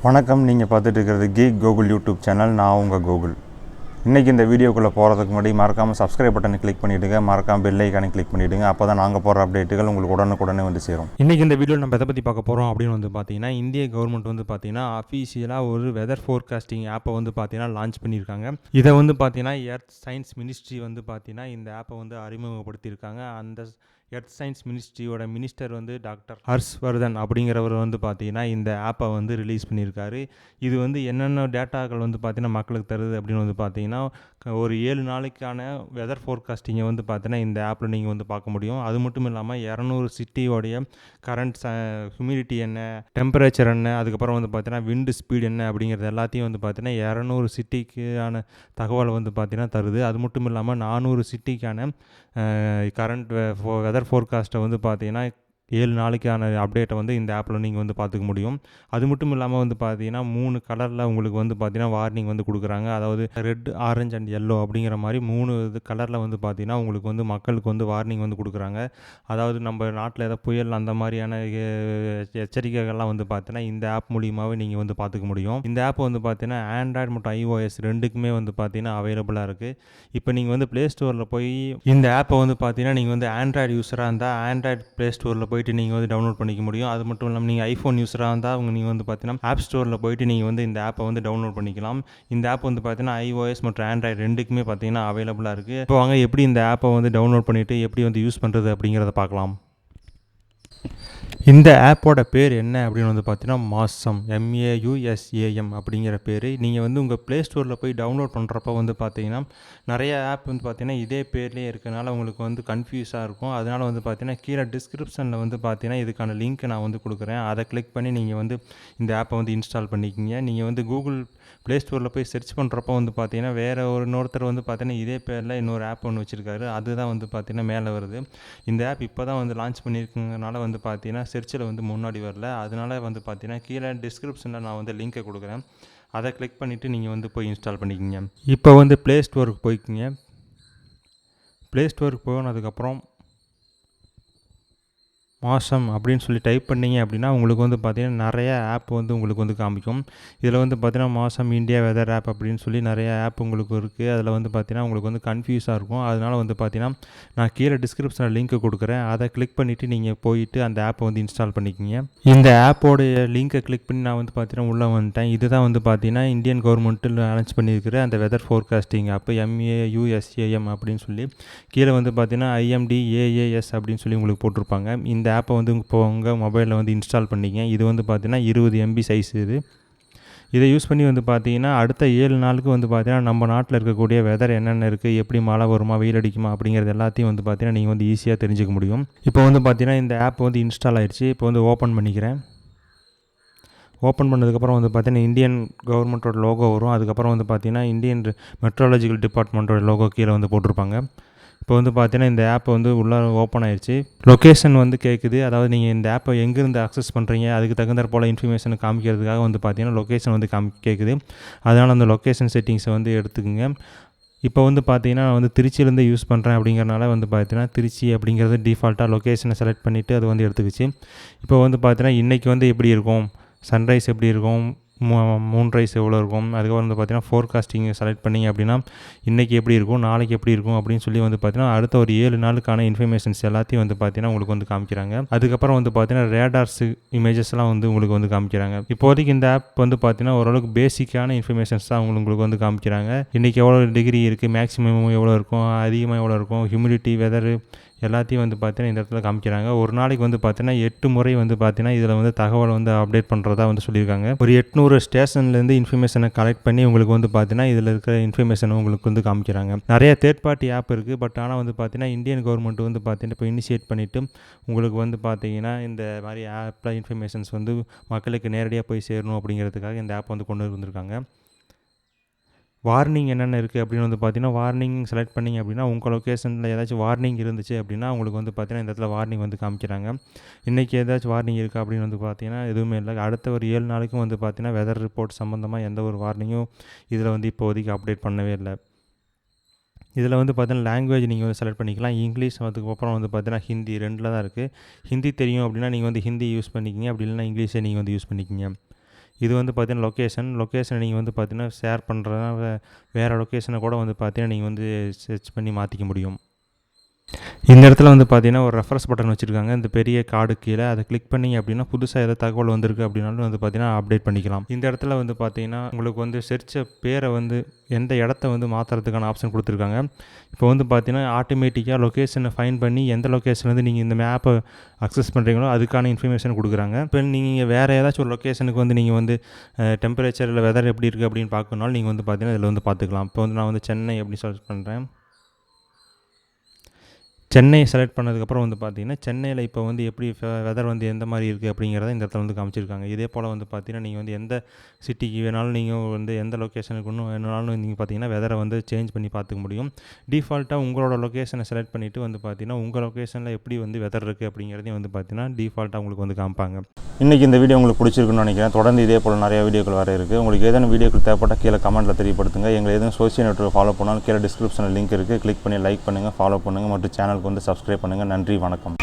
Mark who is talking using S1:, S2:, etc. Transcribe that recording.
S1: வணக்கம். நீங்கள் பார்த்துட்டு இருக்கிறது கீக் கோகுல் யூடியூப் சேனல். நான் உங்கள் கோகுல். இன்றைக்கி இந்த வீடியோக்குள்ளே போகிறதுக்கு முன்னாடி மறக்காமல் சப்ஸ்கிரைப் பட்டனை கிளிக் பண்ணிவிடுங்க, மறக்காமல் பெல் ஐக்கானை கிளிக் பண்ணிவிடுங்க. அப்போ தான் நாங்கள் போகிற அப்டேட்டுகள் உங்களுக்கு உடனுக்குடனே வந்து சேரும்.
S2: இன்றைக்கி இந்த வீடியோவில் நம்ம எதை பற்றி பார்க்க போகிறோம் அப்படின்னு வந்து பார்த்தீங்கன்னா, இந்திய கவர்மெண்ட் வந்து பார்த்தீங்கன்னா அஃபீஷியலாக ஒரு வெதர் ஃபோர்காஸ்டிங் ஆப்பை வந்து பார்த்தீங்கன்னா லான்ச் பண்ணியிருக்காங்க. இதை வந்து பார்த்தீங்கன்னா எர்த் சயின்ஸ் மினிஸ்ட்ரி வந்து பார்த்தீங்கன்னா இந்த ஆப்பை வந்து அறிமுகப்படுத்தியிருக்காங்க. அந்த எர்த் சயின்ஸ் மினிஸ்ட்ரியோட மினிஸ்டர் வந்து டாக்டர் வர்தன் அப்படிங்கிறவர் வந்து பார்த்தீங்கன்னா இந்த ஆப்பை வந்து ரிலீஸ் பண்ணியிருக்காரு. இது வந்து என்னென்ன டேட்டாக்கள் வந்து பார்த்தீங்கன்னா மக்களுக்கு தருது அப்படின்னு வந்து பார்த்தீங்கன்னா, ஒரு 7 நாளைக்கான வெதர் ஃபோர்காஸ்டிங்கை வந்து பார்த்தீங்கன்னா இந்த ஆப்பில் நீங்கள் வந்து பார்க்க முடியும். அது மட்டும் இல்லாமல் 200 சிட்டியோடைய கரண்ட் ஹியூமிடிட்டி என்ன, டெம்பரேச்சர் என்ன, அதுக்கப்புறம் வந்து பார்த்தீங்கன்னா விண்டு ஸ்பீடு என்ன அப்படிங்கிறது எல்லாத்தையும் வந்து பார்த்தீங்கன்னா 200 சிட்டிக்கான தகவலை வந்து பார்த்தீங்கன்னா தருது. அது மட்டும் இல்லாமல் 400 சிட்டிக்கான கரண்ட் வெதர் ஃபோர்காஸ்ட்டை வந்து பார்த்தீங்கன்னா 7 நாளைக்கான அப்டேட்டை வந்து இந்த ஆப்பில் நீங்கள் வந்து பார்த்துக்க முடியும். அது மட்டும் இல்லாமல் வந்து பார்த்தீங்கன்னா 3 கலரில் உங்களுக்கு வந்து பார்த்தீங்கன்னா வார்னிங் வந்து கொடுக்குறாங்க. அதாவது ரெட், ஆரஞ்சு அண்ட் எல்லோ அப்படிங்கிற மாதிரி 3 கலரில் வந்து பார்த்தீங்கன்னா உங்களுக்கு வந்து மக்களுக்கு வந்து வார்னிங் வந்து கொடுக்குறாங்க. அதாவது நம்ம நாட்டில் ஏதாவது புயல் அந்த மாதிரியான எச்சரிக்கைகள்லாம் வந்து பார்த்தீங்கன்னா இந்த ஆப் மூலியமாகவே நீங்கள் வந்து பார்த்துக்க முடியும். இந்த ஆப் வந்து பார்த்தீங்கன்னா ஆண்ட்ராய்டு மற்றும் iOS ரெண்டுக்குமே வந்து பார்த்தீங்கன்னா அவைலபிளாக இருக்குது. இப்போ நீங்கள் வந்து ப்ளே ஸ்டோரில் போய் இந்த ஆப்பை வந்து பார்த்தீங்கன்னா நீங்கள் வந்து ஆண்ட்ராய்டு யூஸராக இருந்தால் ஆண்ட்ராய்டு ப்ளே ஸ்டோரில் போயிட்டு நீங்கள் வந்து டவுன்லோட் பண்ணிக்க முடியும். அது மட்டும் இல்லாமல் நீங்கள் ஐஃபோன் யூஸராக இருந்தால் நீங்கள் வந்து பார்த்தீங்கன்னா ஆப் ஸ்டோரில் போயிட்டு நீங்கள் வந்து இந்த ஆப்பை வந்து டவுன்லோட் பண்ணிக்கலாம். இந்த ஆப் வந்து பார்த்தீங்கன்னா iOS மற்றும் ஆண்ட்ராய்டு ரெண்டுக்குமே பார்த்தீங்கன்னா அவைலபிளாக இருக்குது. இப்போ வாங்க எப்படி இந்த ஆப்பை வந்து டவுன்லோட் பண்ணிவிட்டு எப்படி வந்து யூஸ் பண்ணுறது அப்படிங்கிறத பார்க்கலாம். இந்த ஆப்போட பேர் என்ன அப்படின்னு வந்து பார்த்தீங்கன்னா மாசம், MAUSAM அப்படிங்கிற பேர். நீங்கள் வந்து உங்கள் ப்ளே ஸ்டோரில் போய் டவுன்லோட் பண்ணுறப்ப வந்து பார்த்தீங்கன்னா நிறைய ஆப் வந்து பார்த்தீங்கன்னா இதே பேர்லேயே இருக்கனால உங்களுக்கு வந்து கன்ஃபியூஸாக இருக்கும். அதனால் வந்து பார்த்தீங்கன்னா கீழே டிஸ்கிரிப்ஷனில் வந்து பார்த்தீங்கன்னா இதுக்கான லிங்க் நான் வந்து கொடுக்குறேன். அதை கிளிக் பண்ணி நீங்கள் வந்து இந்த ஆப்பை வந்து இன்ஸ்டால் பண்ணிக்கிங்க. நீங்கள் வந்து கூகுள் ப்ளே ஸ்டோரில் போய் சர்ச் பண்ணுறப்போ வந்து பார்த்தீங்கன்னா வேறு இன்னொருத்தர் வந்து பார்த்தீங்கன்னா இதே பேரில் இன்னொரு ஆப் ஒன்று வச்சுருக்காரு. அதுதான் வந்து பார்த்தீங்கன்னா மேலே வருது. இந்த ஆப் இப்போ தான் வந்து லான்ச் பண்ணியிருக்கனால வந்து பார்த்தீங்கன்னா சர்ச்சில் வந்து முன்னாடி வரல. அதனால் வந்து பார்த்தீங்கன்னா கீழே டிஸ்கிரிப்ஷனில் நான் வந்து லிங்க்கை கொடுக்குறேன். அதை கிளிக் பண்ணிவிட்டு நீங்கள் வந்து போய் இன்ஸ்டால் பண்ணிக்கிங்க. இப்போ வந்து ப்ளே ஸ்டோருக்கு போய்க்குங்க. ப்ளே ஸ்டோருக்கு போனதுக்கப்புறம் மாசம் அப்படின்னு சொல்லி டைப் பண்ணிங்க அப்படின்னா உங்களுக்கு வந்து பார்த்தீங்கன்னா நிறைய ஆப் வந்து உங்களுக்கு வந்து காமிக்கும். இதில் வந்து பார்த்தீங்கன்னா மாசம் இந்தியா வெதர் ஆப் அப்படின்னு சொல்லி நிறைய ஆப் உங்களுக்கு இருக்குது. அதில் வந்து பார்த்தீங்கன்னா உங்களுக்கு வந்து கன்ஃபியூஸாக இருக்கும். அதனால் வந்து பார்த்தீங்கன்னா நான் கீழே டிஸ்கிரிப்ஷனில் லிங்க் கொடுக்குறேன். அதை கிளிக் பண்ணிவிட்டு நீங்கள் போயிட்டு அந்த ஆப்பை வந்து இன்ஸ்டால் பண்ணிக்கிங்க. இந்த ஆப்போடைய லிங்க்கை கிளிக் பண்ணி நான் வந்து பார்த்தீங்கன்னா உள்ளே வந்துட்டேன். இதுதான் வந்து பார்த்தீங்கன்னா இந்தியன் கவர்மெண்ட்டில் லான்ச் பண்ணியிருக்கிற அந்த வெதர் ஃபோர்காஸ்டிங் ஆப் MAUSAM அப்படின்னு சொல்லி கீழே வந்து பார்த்தீங்கன்னா IMDAAS அப்படின்னு சொல்லி உங்களுக்கு போட்டிருப்பாங்க. இந்த ஆப்பை வந்து இப்போ உங்கள் மொபைலில் வந்து இன்ஸ்டால் பண்ணிங்க. இது வந்து பார்த்தீங்கன்னா 20 MB சைஸ் இது. இதை யூஸ் பண்ணி வந்து பார்த்தீங்கன்னா அடுத்த 7 நாளுக்கு வந்து பார்த்தீங்கன்னா நம்ம நாட்டில் இருக்கக்கூடிய வெதர் என்னென்ன இருக்குது, எப்படி மழை வருமா, வெயில் அடிக்குமா அப்படிங்கிறது எல்லாத்தையும் வந்து பார்த்தீங்கன்னா நீங்கள் வந்து ஈஸியாக தெரிஞ்சுக்க முடியும். இப்போ வந்து பார்த்தீங்கன்னா இந்த ஆப் வந்து இன்ஸ்டால் ஆயிடுச்சு. இப்போ வந்து ஓப்பன் பண்ணிக்கிறேன். ஓப்பன் பண்ணதுக்கப்புறம் வந்து பார்த்தீங்கன்னா இந்தியன் கவர்மெண்ட்டோட லோகோ வரும். அதுக்கப்புறம் வந்து பார்த்தீங்கன்னா இந்தியன் மெட்ரோலஜிக்கல் டிபார்ட்மெண்ட்டோட லோகோ கீழே வந்து போட்டிருப்பாங்க. இப்போ வந்து பார்த்தீங்கன்னா இந்த ஆப் வந்து உள்ளே ஓப்பன் ஆயிடுச்சு. லொக்கேஷன் வந்து கேட்குது. அதாவது நீங்கள் இந்த ஆப்பை எங்கேருந்து அக்சஸ் பண்ணுறீங்க அதுக்கு தகுந்தாற் போல் இன்ஃபர்மேஷனை காமிக்கிறதுக்காக வந்து பார்த்தீங்கன்னா லொக்கேஷன் வந்து கேட்குது. அதனால் அந்த லொக்கேஷன் செட்டிங்ஸை வந்து எடுத்துக்கோங்க. இப்போ வந்து பார்த்தீங்கன்னா நான் வந்து திருச்சியிலேருந்து யூஸ் பண்ணுறேன் அப்படிங்கிறனால வந்து பார்த்தீங்கன்னா திருச்சி அப்படிங்கிறது டிஃபால்ட்டாக லொக்கேஷனை செலக்ட் பண்ணிவிட்டு அது வந்து எடுத்துக்கிச்சு. இப்போ வந்து பார்த்தீங்கன்னா இன்றைக்கி வந்து எப்படி இருக்கும், சன்ரைஸ் எப்படி இருக்கும், மூன் ரைஸ் எவ்வளோ இருக்கும், அதுக்கப்புறம் வந்து பார்த்தீங்கன்னா ஃபோர்காஸ்டிங் செலக்ட் பண்ணிங்க அப்படின்னா இன்றைக்கி எப்படி இருக்கும், நாளைக்கு எப்படி இருக்கும் அப்படின்னு சொல்லி வந்து பார்த்தீங்கன்னா அடுத்த ஒரு 7 நாளுக்கான இன்ஃபர்மேஷன்ஸ் எல்லாத்தையும் வந்து பார்த்தீங்கன்னா உங்களுக்கு வந்து காமிக்கிறாங்க. அதுக்கப்புறம் வந்து பார்த்தீங்கன்னா ரேடார்ஸ் இமேஜஸ்லாம் வந்து உங்களுக்கு வந்து காமிக்கிறாங்க. இப்போதைக்கு இந்த ஆப் வந்து பார்த்தீங்கன்னா ஓரளவுக்கு பேசிக்கான இன்ஃபர்மேஷன்ஸ் தான் உங்களுக்கு வந்து காமிக்கிறாங்க. இன்றைக்கி எவ்வளோ டிகிரி இருக்குது, மேக்ஸிமம் எவ்வளோ இருக்கும், அதிகமாக எவ்வளோ இருக்கும், ஹியூமிடிட்டி, வெதரு எல்லாத்தையும் வந்து பார்த்தீங்கன்னா இந்த இடத்துல காமிக்கிறாங்க. ஒரு நாளைக்கு வந்து பார்த்தீங்கன்னா 8 முறை வந்து பார்த்தீங்கன்னா இதில் வந்து தகவல் வந்து அப்டேட் பண்ணுறதா வந்து சொல்லியிருக்காங்க. ஒரு 800 ஸ்டேஷன்லேருந்து இன்ஃபர்மேஷனை கலெக்ட் பண்ணி உங்களுக்கு வந்து பார்த்தீங்கன்னா இதில் இருக்கிற இன்ஃபர்மேஷனை உங்களுக்கு வந்து காமிக்கிறாங்க. நிறைய தேர்ட் பார்ட்டி ஆப் இருக்குது. பட் ஆனால் வந்து பார்த்தீங்கன்னா இந்தியன் கவர்மெண்ட் வந்து பார்த்தீங்கன்னா இப்போ இனிஷியேட் பண்ணிவிட்டு உங்களுக்கு வந்து பார்த்தீங்கன்னா இந்த மாதிரி ஆப்பில் இன்ஃபர்மேஷன்ஸ் வந்து மக்களுக்கு நேரடியாக போய் சேரணும் அப்படிங்கிறதுக்காக இந்த ஆப் வந்து கொண்டு வந்திருக்காங்க. வார்னிங் என்னென்ன இருக்குது அப்படின்னு வந்து பார்த்தீங்கன்னா வார்னிங் செலக்ட் பண்ணிங்க அப்படின்னா உங்கள் லொக்கேஷனில் ஏதாச்சும் வார்னிங் இருந்துச்சு அப்படின்னா உங்களுக்கு வந்து பார்த்தீங்கன்னா இந்த இடத்துல வார்னிங் வந்து காமிக்கிறாங்க. இன்றைக்கி ஏதாச்சும் வார்னிங் இருக்குது அப்படின்னு வந்து பார்த்தீங்கன்னா எதுவுமே இல்லை. அடுத்த ஒரு 7 நாளைக்கும் வந்து பார்த்தீங்கன்னா வெதர் ரிப்போர்ட் சம்மந்தமாக எந்த ஒரு வார்னிங்கும் இதில் வந்து இப்போதைக்கு அப்டேட் பண்ணவே இல்லை. இதில் வந்து பார்த்தீங்கன்னா லாங்குவேஜ் நீங்கள் வந்து செலக்ட் பண்ணிக்கலாம். இங்கிலீஷ், அதுக்கப்புறம் வந்து பார்த்தீங்கன்னா ஹிந்தி ரெண்டில் தான் இருக்குது. ஹிந்தி தெரியும் அப்படின்னா நீங்கள் வந்து ஹிந்தி யூஸ் பண்ணிக்கிங்க. அப்படி இல்லைனா இங்கிலீஷை நீங்கள் வந்து யூஸ் பண்ணிக்கிங்க. இது வந்து பார்த்தீங்கன்னா லொக்கேஷனை நீங்கள் வந்து பார்த்தீங்கன்னா ஷேர் பண்ணுறதா வேறு லொக்கேஷனை கூட வந்து பார்த்தீங்கன்னா நீங்கள் வந்து சர்ச் பண்ணி மாற்றிக்க முடியும். இந்த இடத்துல வந்து பார்த்தீங்கன்னா ஒரு ரெஃபரன்ஸ் பட்டன் வச்சுருக்காங்க. இந்த பெரிய கார்டு கீழே அதை கிளிக் பண்ணிங்க அப்படின்னா புதுசாக ஏதாவது தகவல் வந்திருக்கு அப்படின்னாலும் வந்து பார்த்தீங்கன்னா அப்டேட் பண்ணிக்கலாம். இந்த இடத்துல வந்து பார்த்தீங்கன்னா உங்களுக்கு வந்து செர்ச்ச பேரை வந்து எந்த இடத்த வந்து மாற்றுறதுக்கான ஆப்ஷன் கொடுத்துருக்காங்க. இப்போ வந்து பார்த்தீங்கன்னா ஆட்டோமேட்டிக்காக லொக்கேஷனை ஃபைண்ட் பண்ணி எந்த லொக்கேஷன்லேருந்து நீங்கள் இந்த மேப்பை அக்சஸ் பண்ணுறீங்களோ அதுக்கான இன்ஃபர்மேஷன் கொடுக்குறாங்க. இப்போ நீங்கள் வேறு ஏதாச்சும் ஒரு லொக்கேஷனுக்கு வந்து நீங்கள் வந்து டெம்பரேச்சர் இல்லை வெதர் எப்படி இருக்குது அப்படின்னு பார்க்கணுனாலும் நீங்கள் வந்து பார்த்தீங்கன்னா இதில் வந்து பார்த்துக்கலாம். இப்போ வந்து நான் வந்து சென்னை அப்படி சர்ச் பண்ணுறேன். சென்னையை செலக்ட் பண்ணதுக்கப்புறம் வந்து பார்த்தீங்கன்னா சென்னையில் இப்போ வந்து எப்படி வெதர் வந்து எந்த மாதிரி இருக்குது அப்படிங்கிறத இந்த இடத்துல வந்து காமிச்சிருக்காங்க. இதே போல் வந்து பார்த்தீங்கன்னா நீங்கள் வந்து எந்த சிட்டிக்கு வேணாலும் நீங்கள் வந்து எந்த லொக்கேஷனுக்கு இன்னும் வேணாலும் நீங்கள் பார்த்தீங்கன்னா வெதரை வந்து சேஞ்ச் பண்ணி பார்த்துக்க முடியும். டிஃபால்ட்டாக உங்களோட லொக்கேஷனை செலக்ட் பண்ணிவிட்டு வந்து பார்த்தீங்கன்னா உங்கள் லொக்கேஷனில் எப்படி வந்து வெதர் இருக்குது அப்படிங்கிறதையும் வந்து பார்த்தீங்கன்னா டிஃபால்ட்டாக உங்களுக்கு வந்து காமிப்பாங்க.
S1: இன்றைக்கி இந்த வீடியோ உங்களுக்கு பிடிச்சிருக்குன்னு நினைக்கிறேன். தொடர்ந்து இதே போல் நிறைய வீடியோக்கள் வர இருக்குது. உங்களுக்கு ஏதேனும் வீடியோக்கள் தேவைப்பட்டால் கீழே கமெண்ட்டில் தெரியப்படுத்துங்க. எங்களை எதுவும் சோஷியல் நெட்வொர்க் ஃபாலோ பண்ணாலும் கீழே டிஸ்கிரிப்ஷனில் லிங்க் இருக்குது. கிளிக் பண்ணி லைக் பண்ணுங்கள், ஃபாலோ பண்ணுங்கள் மற்றும் சேனலுக்கு வந்து சப்ஸ்கிரைப் பண்ணுங்கள். நன்றி, வணக்கம்.